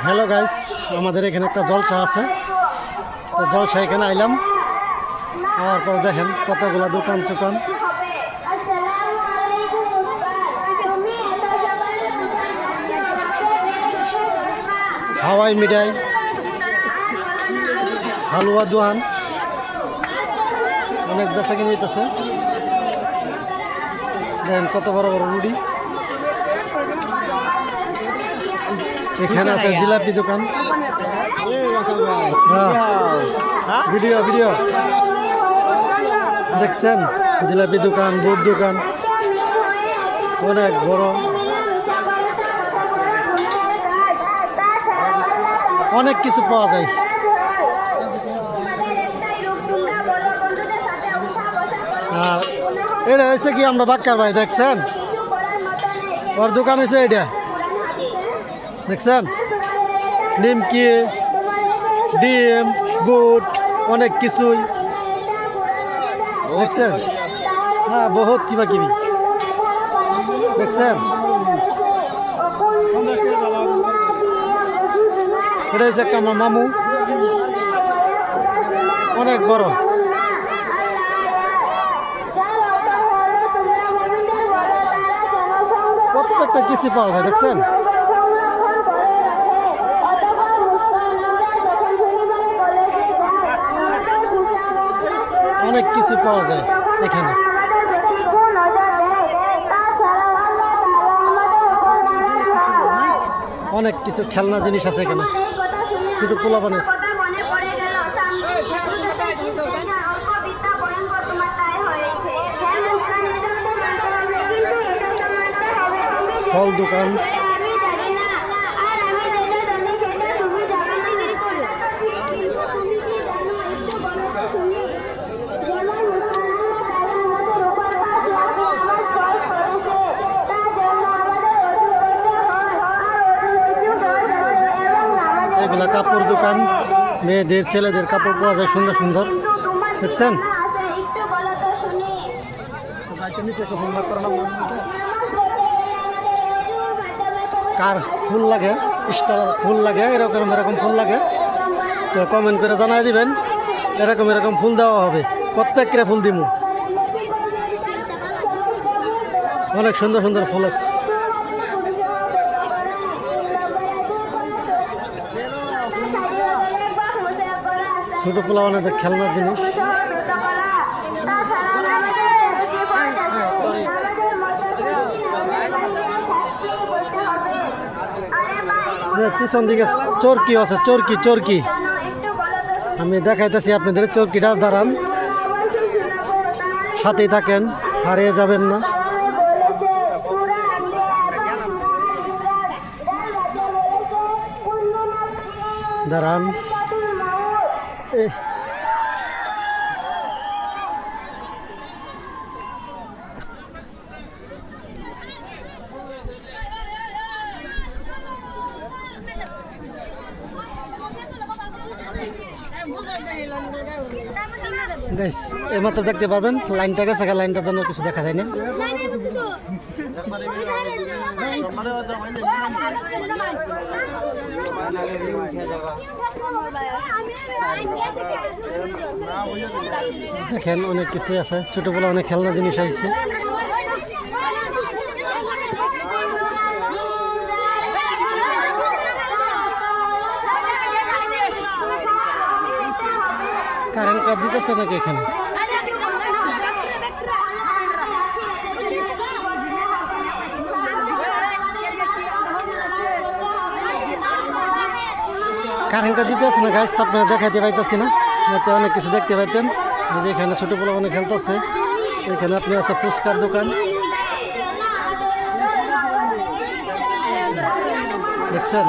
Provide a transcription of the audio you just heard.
Hello guys, আমাদের এখানে একটা জলসা আছে। তো জলসা এখানে আইলাম, আওয়ার পরে দেখেন কতগুলো দোকান চোকান। হাওয়াই মিঠাই, হালুয়া দোকান, অনেক বেচা কিনে যেতেছে। দেখেন কত বড় বড় রুটি। এখানে আছে জিলাপি দোকান। ভিডিও ভিডিও দেখছেন, জিলাপি দোকান, বুট দোকান, অনেক বড়, অনেক কিছু পাওয়া যায়। আর এটা হয়েছে কি, আমরা বাক্কার ভাই দেখছেন, ওর দোকান হয়েছে এটা দেখছেন, নিমকি, ডিম, বুট, অনেক কিছুই দেখছেন। হ্যাঁ, বহুত কিবা কিবি দেখছেন। এটা হচ্ছে একটা আমার মামু, অনেক বড়। প্রত্যেকটা কিছু পাওয়া যায় দেখছেন। অনেক কিছু পাওয়া যায় এখানে। অনেক কিছু খেলনা জিনিস আছে এখানে, শুধু পোলাপানের। ফল দোকান, এগুলা কাপড় দোকান, মেয়েদের ছেলেদের কাপড় পাওয়া যায় সুন্দর সুন্দর দেখছেন। কার ফুল লাগে, স্টার ফুল লাগে, এরকম এরকম ফুল লাগে তো কমেন্ট করে জানাই দিবেন। এরকম এরকম ফুল দেওয়া হবে, প্রত্যেককে ফুল দিব। অনেক সুন্দর সুন্দর ফুল আছে। ছোট পোলা অনেক খেলনার জিনিস। পিছন দিকে চরকি আছে, চরকি চরকি আমি দেখাইতেছি আপনাদের। চরকিটা দাঁড়ান, সাথেই থাকেন, হারিয়ে যাবেন না। দাঁড়ান, গাইস এইমাত্র দেখতে পারবেন লাইনটা গেছে, লাইনটার জন্য কিছু দেখা যায় না। দেখেন অনেক কিছু আছে, ছোটবেলা অনেক খেলনা জিনিস আছে। কারেন্ট কাট দিতেছে নাকি এখানে? কারেন্টটা দিতেছে না গাইস, আপনারা দেখাইতে পাইতেছি না, অনেক কিছু দেখতে পাইতেন। যে এখানে ছোট পোলা অনেক খেলতেছে। এখানে আপনি আছে ফুচকার দোকান দেখছেন।